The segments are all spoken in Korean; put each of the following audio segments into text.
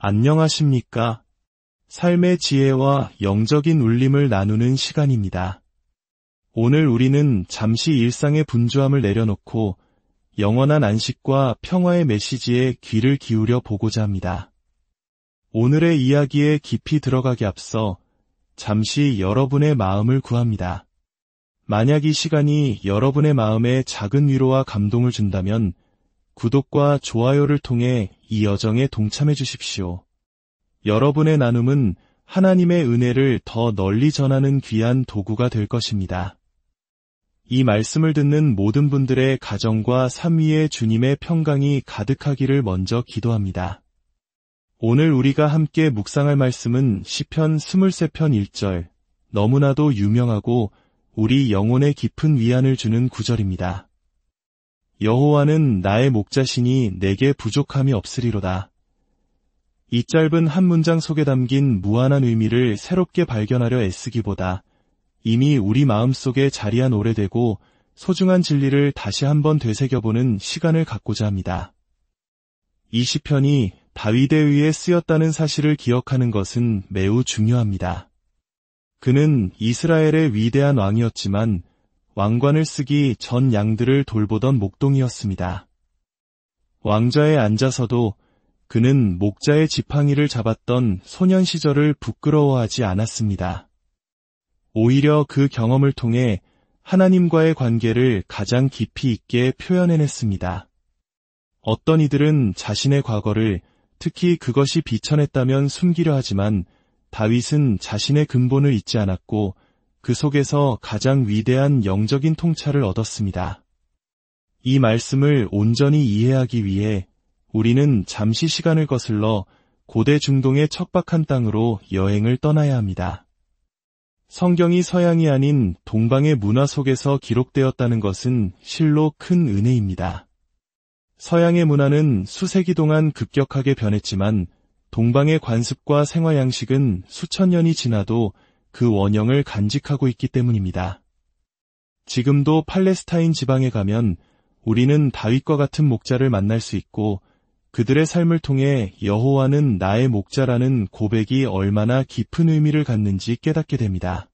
안녕하십니까? 삶의 지혜와 영적인 울림을 나누는 시간입니다. 오늘 우리는 잠시 일상의 분주함을 내려놓고 영원한 안식과 평화의 메시지에 귀를 기울여 보고자 합니다. 오늘의 이야기에 깊이 들어가기 앞서 잠시 여러분의 마음을 구합니다. 만약 이 시간이 여러분의 마음에 작은 위로와 감동을 준다면 구독과 좋아요를 통해 이 여정에 동참해 주십시오. 여러분의 나눔은 하나님의 은혜를 더 널리 전하는 귀한 도구가 될 것입니다. 이 말씀을 듣는 모든 분들의 가정과 삶 위에 주님의 평강이 가득하기를 먼저 기도합니다. 오늘 우리가 함께 묵상할 말씀은 시편 23편 1절, 너무나도 유명하고 우리 영혼에 깊은 위안을 주는 구절입니다. 여호와는 나의 목자시니 내게 부족함이 없으리로다. 이 짧은 한 문장 속에 담긴 무한한 의미를 새롭게 발견하려 애쓰기보다 이미 우리 마음속에 자리한 오래되고 소중한 진리를 다시 한번 되새겨보는 시간을 갖고자 합니다. 이 시편이 다윗에 의해 쓰였다는 사실을 기억하는 것은 매우 중요합니다. 그는 이스라엘의 위대한 왕이었지만 왕관을 쓰기 전 양들을 돌보던 목동이었습니다. 왕좌에 앉아서도 그는 목자의 지팡이를 잡았던 소년 시절을 부끄러워하지 않았습니다. 오히려 그 경험을 통해 하나님과의 관계를 가장 깊이 있게 표현해냈습니다. 어떤 이들은 자신의 과거를, 특히 그것이 비천했다면 숨기려 하지만 다윗은 자신의 근본을 잊지 않았고 그 속에서 가장 위대한 영적인 통찰을 얻었습니다. 이 말씀을 온전히 이해하기 위해 우리는 잠시 시간을 거슬러 고대 중동의 척박한 땅으로 여행을 떠나야 합니다. 성경이 서양이 아닌 동방의 문화 속에서 기록되었다는 것은 실로 큰 은혜입니다. 서양의 문화는 수세기 동안 급격하게 변했지만 동방의 관습과 생활 양식은 수천 년이 지나도 그 원형을 간직하고 있기 때문입니다. 지금도 팔레스타인 지방에 가면 우리는 다윗과 같은 목자를 만날 수 있고 그들의 삶을 통해 여호와는 나의 목자라는 고백이 얼마나 깊은 의미를 갖는지 깨닫게 됩니다.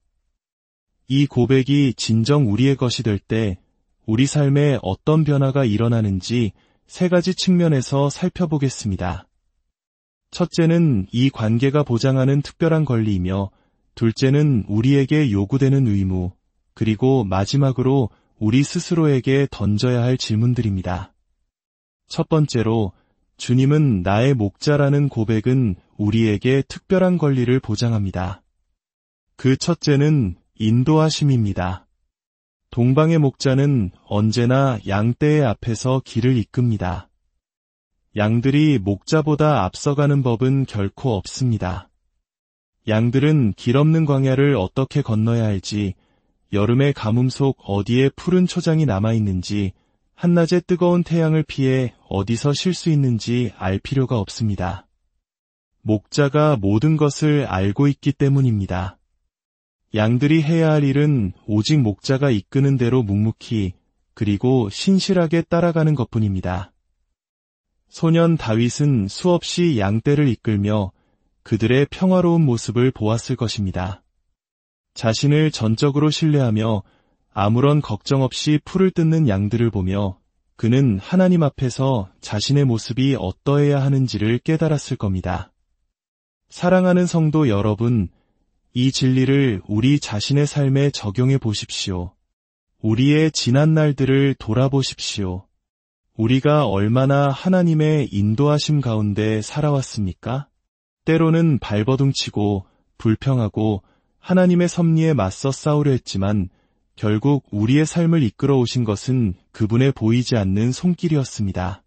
이 고백이 진정 우리의 것이 될 때 우리 삶에 어떤 변화가 일어나는지 세 가지 측면에서 살펴보겠습니다. 첫째는 이 관계가 보장하는 특별한 권리이며 둘째는 우리에게 요구되는 의무, 그리고 마지막으로 우리 스스로에게 던져야 할 질문들입니다. 첫 번째로, 주님은 나의 목자라는 고백은 우리에게 특별한 권리를 보장합니다. 그 첫째는 인도하심입니다. 동방의 목자는 언제나 양떼의 앞에서 길을 이끕니다. 양들이 목자보다 앞서가는 법은 결코 없습니다. 양들은 길 없는 광야를 어떻게 건너야 할지, 여름의 가뭄 속 어디에 푸른 초장이 남아있는지, 한낮의 뜨거운 태양을 피해 어디서 쉴 수 있는지 알 필요가 없습니다. 목자가 모든 것을 알고 있기 때문입니다. 양들이 해야 할 일은 오직 목자가 이끄는 대로 묵묵히 그리고 신실하게 따라가는 것뿐입니다. 소년 다윗은 수없이 양떼를 이끌며 그들의 평화로운 모습을 보았을 것입니다. 자신을 전적으로 신뢰하며 아무런 걱정 없이 풀을 뜯는 양들을 보며 그는 하나님 앞에서 자신의 모습이 어떠해야 하는지를 깨달았을 겁니다. 사랑하는 성도 여러분, 이 진리를 우리 자신의 삶에 적용해 보십시오. 우리의 지난 날들을 돌아보십시오. 우리가 얼마나 하나님의 인도하심 가운데 살아왔습니까? 때로는 발버둥치고 불평하고 하나님의 섭리에 맞서 싸우려 했지만 결국 우리의 삶을 이끌어 오신 것은 그분의 보이지 않는 손길이었습니다.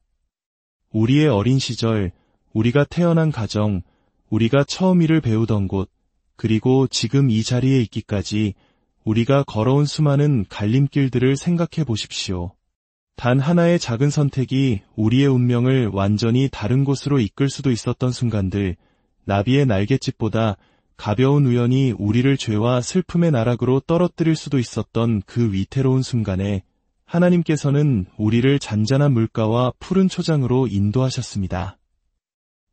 우리의 어린 시절, 우리가 태어난 가정, 우리가 처음 일을 배우던 곳, 그리고 지금 이 자리에 있기까지 우리가 걸어온 수많은 갈림길들을 생각해 보십시오. 단 하나의 작은 선택이 우리의 운명을 완전히 다른 곳으로 이끌 수도 있었던 순간들, 나비의 날갯짓보다 가벼운 우연이 우리를 죄와 슬픔의 나락으로 떨어뜨릴 수도 있었던 그 위태로운 순간에 하나님께서는 우리를 잔잔한 물가와 푸른 초장으로 인도하셨습니다.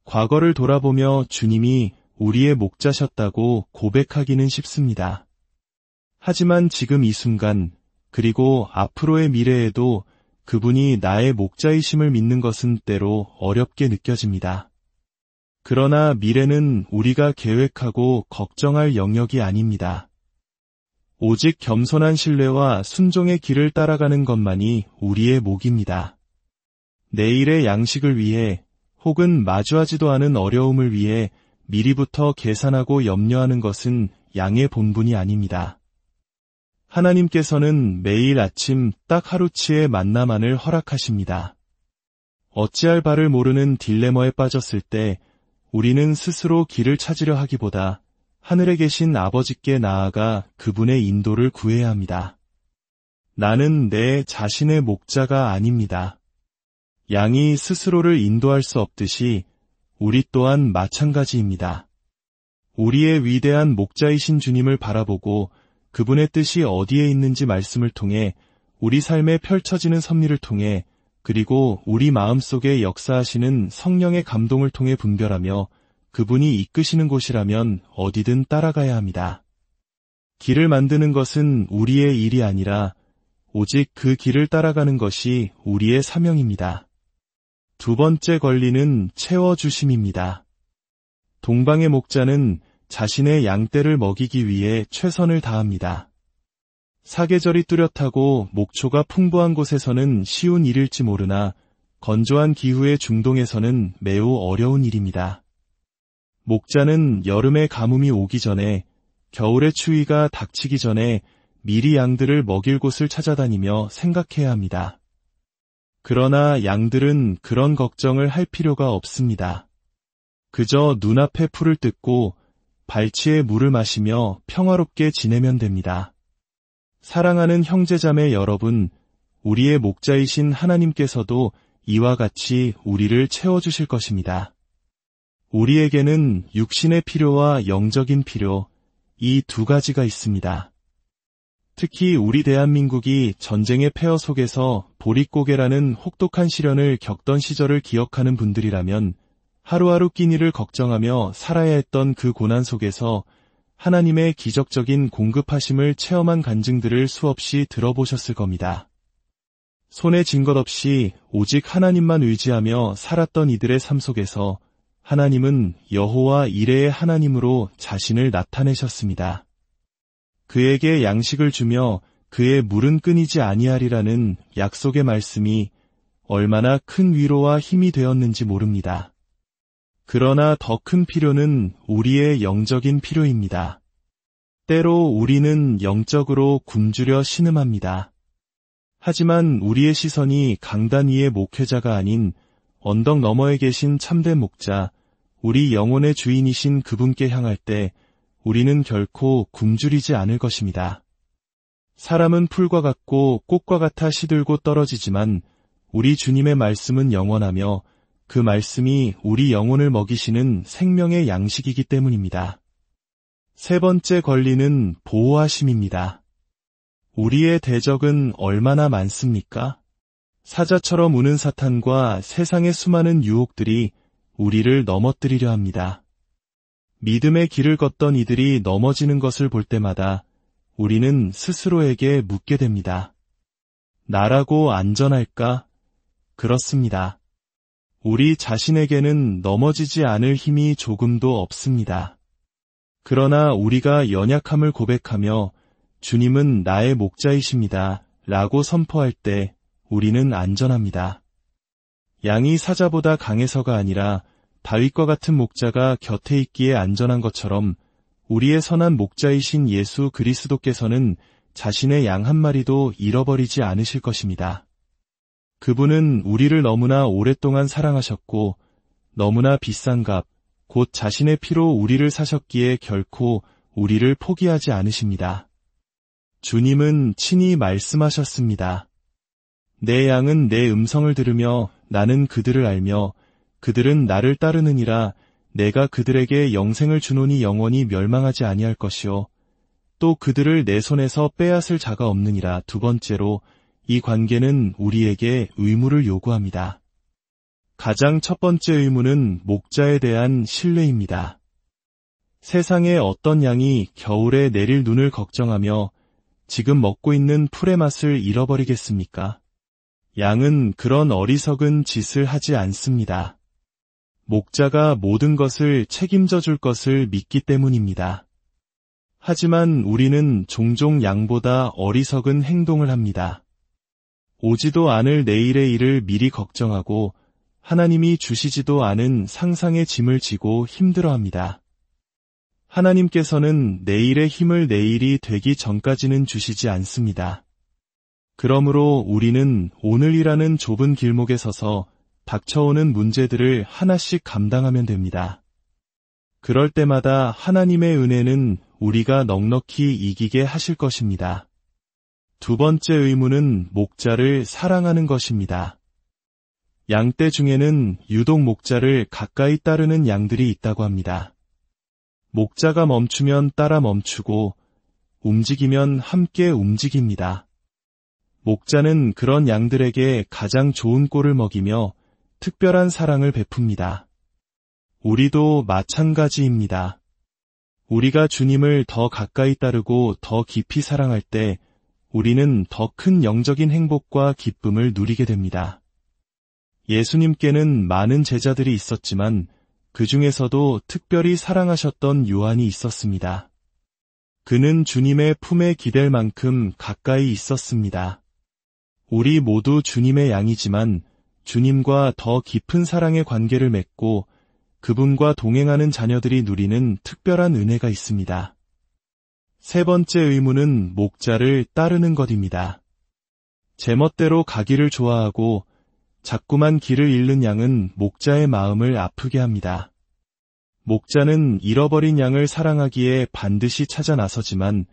과거를 돌아보며 주님이 우리의 목자셨다고 고백하기는 쉽습니다. 하지만 지금 이 순간, 그리고 앞으로의 미래에도 그분이 나의 목자이심을 믿는 것은 때로 어렵게 느껴집니다. 그러나 미래는 우리가 계획하고 걱정할 영역이 아닙니다. 오직 겸손한 신뢰와 순종의 길을 따라가는 것만이 우리의 목입니다. 내일의 양식을 위해 혹은 마주하지도 않은 어려움을 위해 미리부터 계산하고 염려하는 것은 양의 본분이 아닙니다. 하나님께서는 매일 아침 딱 하루치의 만나만을 허락하십니다. 어찌할 바를 모르는 딜레마에 빠졌을 때 우리는 스스로 길을 찾으려 하기보다 하늘에 계신 아버지께 나아가 그분의 인도를 구해야 합니다. 나는 내 자신의 목자가 아닙니다. 양이 스스로를 인도할 수 없듯이 우리 또한 마찬가지입니다. 우리의 위대한 목자이신 주님을 바라보고 그분의 뜻이 어디에 있는지 말씀을 통해 우리 삶에 펼쳐지는 섭리를 통해 그리고 우리 마음속에 역사하시는 성령의 감동을 통해 분별하며 그분이 이끄시는 곳이라면 어디든 따라가야 합니다. 길을 만드는 것은 우리의 일이 아니라 오직 그 길을 따라가는 것이 우리의 사명입니다. 두 번째 권리는 채워주심입니다. 동방의 목자는 자신의 양떼를 먹이기 위해 최선을 다합니다. 사계절이 뚜렷하고 목초가 풍부한 곳에서는 쉬운 일일지 모르나 건조한 기후의 중동에서는 매우 어려운 일입니다. 목자는 여름의 가뭄이 오기 전에 겨울의 추위가 닥치기 전에 미리 양들을 먹일 곳을 찾아다니며 생각해야 합니다. 그러나 양들은 그런 걱정을 할 필요가 없습니다. 그저 눈앞에 풀을 뜯고 발치에 물을 마시며 평화롭게 지내면 됩니다. 사랑하는 형제자매 여러분, 우리의 목자이신 하나님께서도 이와 같이 우리를 채워주실 것입니다. 우리에게는 육신의 필요와 영적인 필요, 이 두 가지가 있습니다. 특히 우리 대한민국이 전쟁의 폐허 속에서 보릿고개라는 혹독한 시련을 겪던 시절을 기억하는 분들이라면 하루하루 끼니를 걱정하며 살아야 했던 그 고난 속에서 하나님의 기적적인 공급하심을 체험한 간증들을 수없이 들어보셨을 겁니다. 손에 쥔 것 없이 오직 하나님만 의지하며 살았던 이들의 삶 속에서 하나님은 여호와 이레의 하나님으로 자신을 나타내셨습니다. 그에게 양식을 주며 그의 물은 끊이지 아니하리라는 약속의 말씀이 얼마나 큰 위로와 힘이 되었는지 모릅니다. 그러나 더 큰 필요는 우리의 영적인 필요입니다. 때로 우리는 영적으로 굶주려 신음합니다. 하지만 우리의 시선이 강단 위의 목회자가 아닌 언덕 너머에 계신 참된 목자, 우리 영혼의 주인이신 그분께 향할 때 우리는 결코 굶주리지 않을 것입니다. 사람은 풀과 같고 꽃과 같아 시들고 떨어지지만 우리 주님의 말씀은 영원하며 그 말씀이 우리 영혼을 먹이시는 생명의 양식이기 때문입니다. 세 번째 권리는 보호하심입니다. 우리의 대적은 얼마나 많습니까? 사자처럼 우는 사탄과 세상의 수많은 유혹들이 우리를 넘어뜨리려 합니다. 믿음의 길을 걷던 이들이 넘어지는 것을 볼 때마다 우리는 스스로에게 묻게 됩니다. 나라고 안전할까? 그렇습니다. 우리 자신에게는 넘어지지 않을 힘이 조금도 없습니다. 그러나 우리가 연약함을 고백하며 주님은 나의 목자이십니다 라고 선포할 때 우리는 안전합니다. 양이 사자보다 강해서가 아니라 다윗과 같은 목자가 곁에 있기에 안전한 것처럼 우리의 선한 목자이신 예수 그리스도께서는 자신의 양 한 마리도 잃어버리지 않으실 것입니다. 그분은 우리를 너무나 오랫동안 사랑하셨고 너무나 비싼 값, 곧 자신의 피로 우리를 사셨기에 결코 우리를 포기하지 않으십니다. 주님은 친히 말씀하셨습니다. 내 양은 내 음성을 들으며 나는 그들을 알며 그들은 나를 따르느니라. 내가 그들에게 영생을 주노니 영원히 멸망하지 아니할 것이요 또 그들을 내 손에서 빼앗을 자가 없느니라. 두 번째로 이 관계는 우리에게 의무를 요구합니다. 가장 첫 번째 의무는 목자에 대한 신뢰입니다. 세상의 어떤 양이 겨울에 내릴 눈을 걱정하며 지금 먹고 있는 풀의 맛을 잃어버리겠습니까? 양은 그런 어리석은 짓을 하지 않습니다. 목자가 모든 것을 책임져 줄 것을 믿기 때문입니다. 하지만 우리는 종종 양보다 어리석은 행동을 합니다. 오지도 않을 내일의 일을 미리 걱정하고 하나님이 주시지도 않은 상상의 짐을 지고 힘들어합니다. 하나님께서는 내일의 힘을 내일이 되기 전까지는 주시지 않습니다. 그러므로 우리는 오늘이라는 좁은 길목에 서서 닥쳐오는 문제들을 하나씩 감당하면 됩니다. 그럴 때마다 하나님의 은혜는 우리가 넉넉히 이기게 하실 것입니다. 두 번째 의무는 목자를 사랑하는 것입니다. 양떼 중에는 유독 목자를 가까이 따르는 양들이 있다고 합니다. 목자가 멈추면 따라 멈추고 움직이면 함께 움직입니다. 목자는 그런 양들에게 가장 좋은 꼴을 먹이며 특별한 사랑을 베풉니다. 우리도 마찬가지입니다. 우리가 주님을 더 가까이 따르고 더 깊이 사랑할 때 우리는 더 큰 영적인 행복과 기쁨을 누리게 됩니다. 예수님께는 많은 제자들이 있었지만 그 중에서도 특별히 사랑하셨던 요한이 있었습니다. 그는 주님의 품에 기댈 만큼 가까이 있었습니다. 우리 모두 주님의 양이지만 주님과 더 깊은 사랑의 관계를 맺고 그분과 동행하는 자녀들이 누리는 특별한 은혜가 있습니다. 세 번째 의무는 목자를 따르는 것입니다. 제멋대로 가기를 좋아하고 자꾸만 길을 잃는 양은 목자의 마음을 아프게 합니다. 목자는 잃어버린 양을 사랑하기에 반드시 찾아 나서지만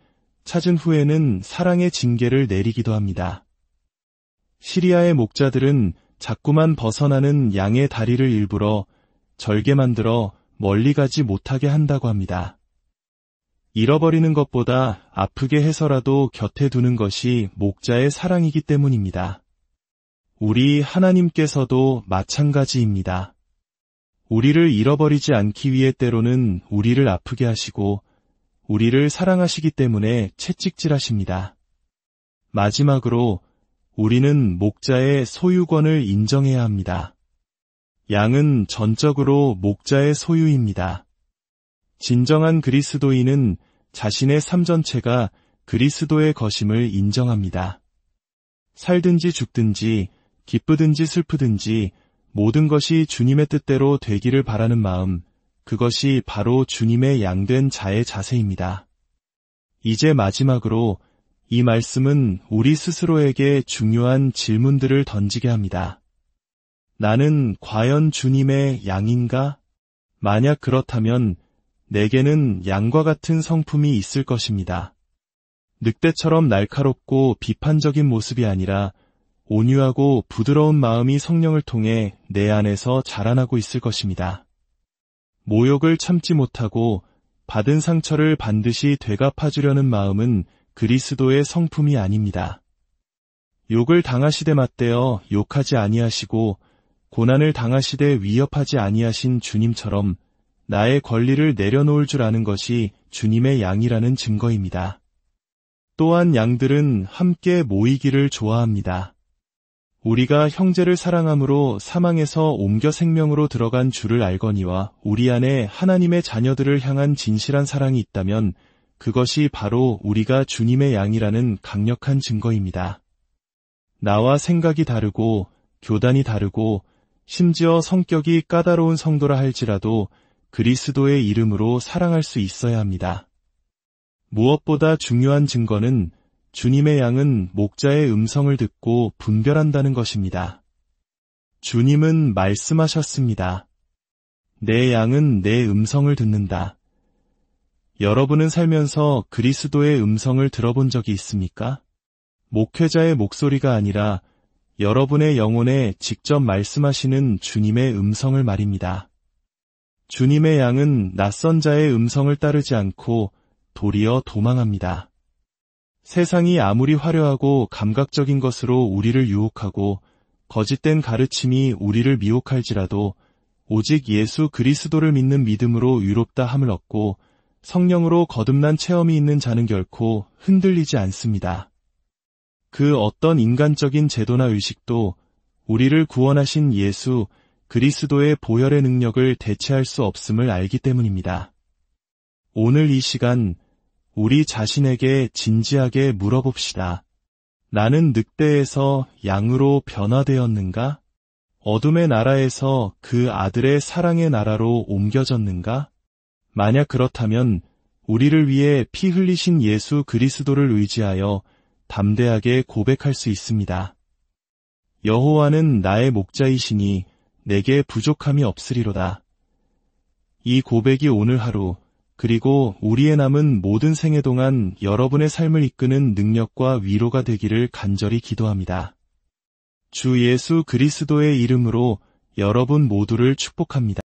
찾은 후에는 사랑의 징계를 내리기도 합니다. 시리아의 목자들은 자꾸만 벗어나는 양의 다리를 일부러 절게 만들어 멀리 가지 못하게 한다고 합니다. 잃어버리는 것보다 아프게 해서라도 곁에 두는 것이 목자의 사랑이기 때문입니다. 우리 하나님께서도 마찬가지입니다. 우리를 잃어버리지 않기 위해 때로는 우리를 아프게 하시고 우리를 사랑하시기 때문에 채찍질하십니다. 마지막으로 우리는 목자의 소유권을 인정해야 합니다. 양은 전적으로 목자의 소유입니다. 진정한 그리스도인은 자신의 삶 전체가 그리스도의 것임을 인정합니다. 살든지 죽든지 기쁘든지 슬프든지 모든 것이 주님의 뜻대로 되기를 바라는 마음, 그것이 바로 주님의 양된 자의 자세입니다. 이제 마지막으로 이 말씀은 우리 스스로에게 중요한 질문들을 던지게 합니다. 나는 과연 주님의 양인가? 만약 그렇다면 내게는 양과 같은 성품이 있을 것입니다. 늑대처럼 날카롭고 비판적인 모습이 아니라 온유하고 부드러운 마음이 성령을 통해 내 안에서 자라나고 있을 것입니다. 모욕을 참지 못하고 받은 상처를 반드시 되갚아주려는 마음은 그리스도의 성품이 아닙니다. 욕을 당하시되 맞대어 욕하지 아니하시고 고난을 당하시되 위협하지 아니하신 주님처럼 나의 권리를 내려놓을 줄 아는 것이 주님의 양이라는 증거입니다. 또한 양들은 함께 모이기를 좋아합니다. 우리가 형제를 사랑함으로 사망에서 옮겨 생명으로 들어간 주를 알거니와 우리 안에 하나님의 자녀들을 향한 진실한 사랑이 있다면 그것이 바로 우리가 주님의 양이라는 강력한 증거입니다. 나와 생각이 다르고 교단이 다르고 심지어 성격이 까다로운 성도라 할지라도 그리스도의 이름으로 사랑할 수 있어야 합니다. 무엇보다 중요한 증거는 주님의 양은 목자의 음성을 듣고 분별한다는 것입니다. 주님은 말씀하셨습니다. 내 양은 내 음성을 듣는다. 여러분은 살면서 그리스도의 음성을 들어본 적이 있습니까? 목회자의 목소리가 아니라 여러분의 영혼에 직접 말씀하시는 주님의 음성을 말입니다. 주님의 양은 낯선 자의 음성을 따르지 않고 도리어 도망합니다. 세상이 아무리 화려하고 감각적인 것으로 우리를 유혹하고 거짓된 가르침이 우리를 미혹할지라도 오직 예수 그리스도를 믿는 믿음으로 위롭다 함을 얻고 성령으로 거듭난 체험이 있는 자는 결코 흔들리지 않습니다. 그 어떤 인간적인 제도나 의식도 우리를 구원하신 예수 그리스도의 보혈의 능력을 대체할 수 없음을 알기 때문입니다. 오늘 이 시간 우리 자신에게 진지하게 물어봅시다. 나는 늑대에서 양으로 변화되었는가? 어둠의 나라에서 그 아들의 사랑의 나라로 옮겨졌는가? 만약 그렇다면 우리를 위해 피 흘리신 예수 그리스도를 의지하여 담대하게 고백할 수 있습니다. 여호와는 나의 목자이시니 내게 부족함이 없으리로다. 이 고백이 오늘 하루 그리고 우리의 남은 모든 생애 동안 여러분의 삶을 이끄는 능력과 위로가 되기를 간절히 기도합니다. 주 예수 그리스도의 이름으로 여러분 모두를 축복합니다.